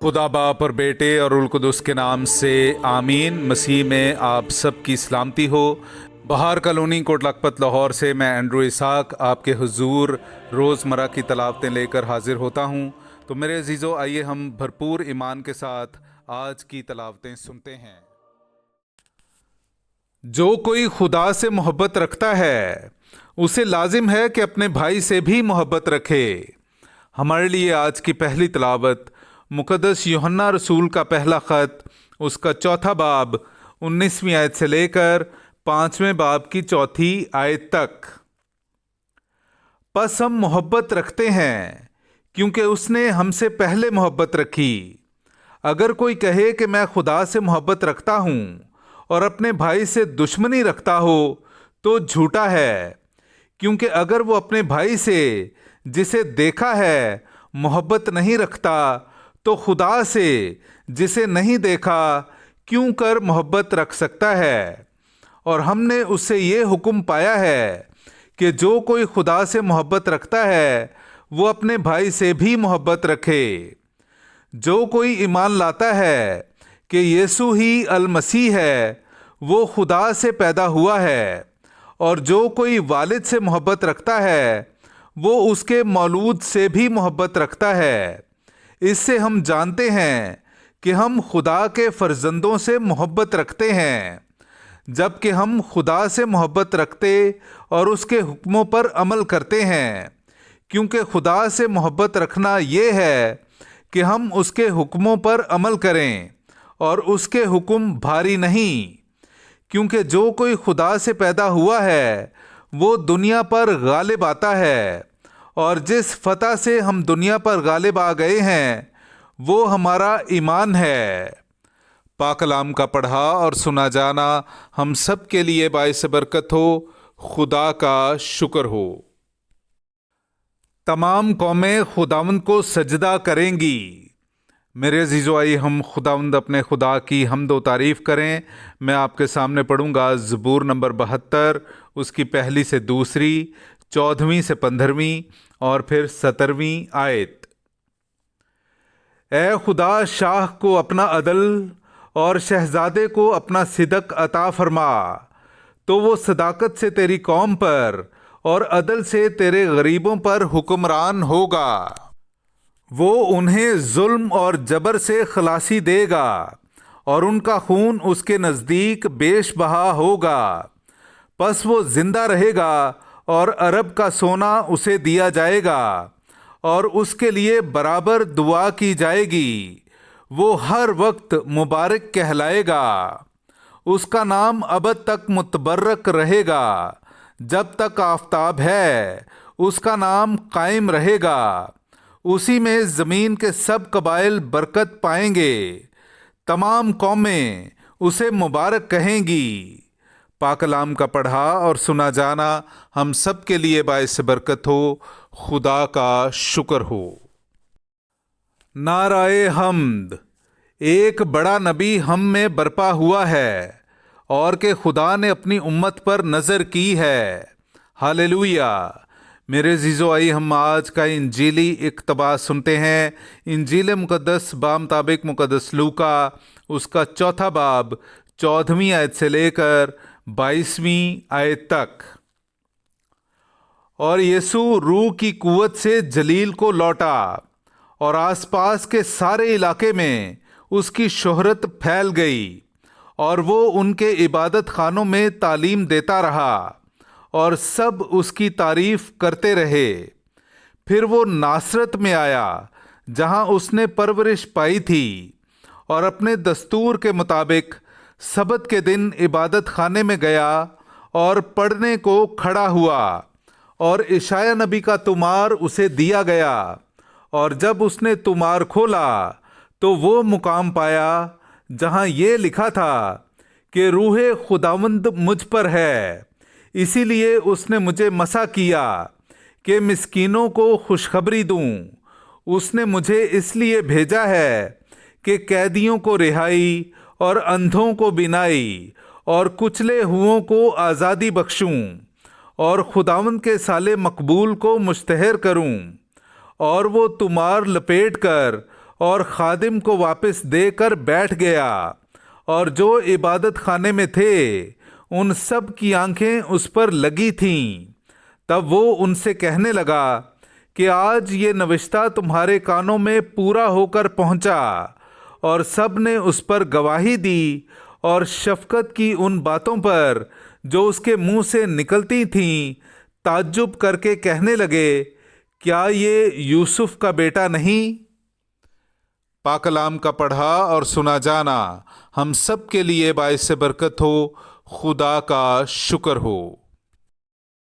खुदा बाप और बेटे और उल कुदस के नाम से आमीन। मसीह में आप सब की सलामती हो। बहार कॉलोनी कोट लखपत लाहौर से मैं एंड्रू इसाक आपके हुजूर रोज़मर्रा की तलावतें लेकर हाजिर होता हूँ। तो मेरे अजीज़ों, आइए हम भरपूर ईमान के साथ आज की तलावतें सुनते हैं। जो कोई खुदा से मोहब्बत रखता है उसे लाजिम है कि अपने भाई से भी मोहब्बत रखे। हमारे लिए आज की पहली तलावत मुकद्दस यूहन्ना रसूल का पहला ख़त, उसका चौथा बाब 19वीं आयत से लेकर 5वें बाब की चौथी आयत तक। बस हम मोहब्बत रखते हैं क्योंकि उसने हमसे पहले मोहब्बत रखी। अगर कोई कहे कि मैं खुदा से मोहब्बत रखता हूँ और अपने भाई से दुश्मनी रखता हो तो झूठा है, क्योंकि अगर वो अपने भाई से जिसे देखा है मोहब्बत नहीं रखता तो खुदा से जिसे नहीं देखा क्यों कर मोहब्बत रख सकता है। और हमने उससे ये हुक्म पाया है कि जो कोई खुदा से मोहब्बत रखता है वो अपने भाई से भी मोहब्बत रखे। जो कोई ईमान लाता है कि यीशु ही अल मसीह है वो खुदा से पैदा हुआ है, और जो कोई वालिद से मोहब्बत रखता है वो उसके मौलूद से भी मोहब्बत रखता है। इससे हम जानते हैं कि हम खुदा के फर्जंदों से मोहब्बत रखते हैं, जबकि हम खुदा से मोहब्बत रखते और उसके हुक्मों पर अमल करते हैं। क्योंकि खुदा से मोहब्बत रखना ये है कि हम उसके हुक्मों पर अमल करें, और उसके हुक्म भारी नहीं। क्योंकि जो कोई खुदा से पैदा हुआ है वो दुनिया पर गालिब आता है, और जिस फतह से हम दुनिया पर गालिब आ गए हैं वो हमारा ईमान है। पाक कलाम का पढ़ा और सुना जाना हम सब के लिए बाइस बरकत हो। खुदा का शुक्र हो। तमाम कौमें खुदावंद को सजदा करेंगी। मेरे अजीज़ों, आइए हम खुदावंद अपने खुदा की हम्द व तारीफ़ करें। मैं आपके सामने पढ़ूंगा ज़बूर नंबर 72, उसकी पहली से दूसरी, 14वीं से 15वीं और फिर 17वीं आयत। ए खुदा, शाह को अपना अदल और शहजादे को अपना सिदक अता फरमा, तो वो सदाकत से तेरी कौम पर और अदल से तेरे गरीबों पर हुक्मरान होगा। वो उन्हें जुल्म और जबर से खलासी देगा, और उनका खून उसके नज़दीक बेश बहा होगा। बस वो जिंदा रहेगा और अरब का सोना उसे दिया जाएगा, और उसके लिए बराबर दुआ की जाएगी। वो हर वक्त मुबारक कहलाएगा। उसका नाम अबद तक मुतबर्रक रहेगा। जब तक आफताब है उसका नाम कायम रहेगा। उसी में ज़मीन के सब कबाइल बरकत पाएंगे। तमाम कौमें उसे मुबारक कहेंगी। पाक कलाम का पढ़ा और सुना जाना हम सब के लिए बाइस बरकत हो। खुदा का शुक्र हो। नाराए हम्द। एक बड़ा नबी हम में बरपा हुआ है, और कि खुदा ने अपनी उम्मत पर नज़र की है। हालेलुया। मेरे अज़ीज़ों, आइए हम आज का इंजीली इक़्तिबास सुनते हैं। इंजील मुक़द्दस बामुताबिक मुक़द्दस लूका, उसका चौथा बाब 14वीं आयत से लेकर 22वीं आयत तक। और यीशु रूह की कुव्वत से जलील को लौटा, और आसपास के सारे इलाके में उसकी शोहरत फैल गई, और वो उनके इबादत खानों में तालीम देता रहा, और सब उसकी तारीफ करते रहे। फिर वो नासरत में आया जहां उसने परवरिश पाई थी, और अपने दस्तूर के मुताबिक सबत के दिन इबादत खाने में गया और पढ़ने को खड़ा हुआ, और इशाया नबी का तुमार उसे दिया गया। और जब उसने तुमार खोला तो वो मुकाम पाया जहां ये लिखा था कि रूहे खुदावंद मुझ पर है, इसीलिए उसने मुझे मसा किया कि मिस्कीनों को खुशखबरी दूं। उसने मुझे इसलिए भेजा है कि कैदियों को रिहाई और अंधों को बिनाई और कुचले हुओं को आज़ादी बख्शूं, और खुदावंद के साले मकबूल को मुश्तहर करूं। और वो तुमार लपेट कर اور خادم کو واپس دے کر بیٹھ گیا، اور جو عبادت خانے میں تھے ان سب کی آنکھیں اس پر لگی تھیں۔ تب وہ ان سے کہنے لگا کہ آج یہ نوشتہ تمہارے کانوں میں پورا ہو کر پہنچا۔ اور سب نے اس پر گواہی دی اور شفقت کی ان باتوں پر جو اس کے منہ سے نکلتی تھیں تعجب کر کے کہنے لگے، کیا یہ یوسف کا بیٹا نہیں؟ پاک کلام کا پڑھا اور سنا جانا ہم سب کے لیے باعث برکت ہو۔ خدا کا شکر ہو۔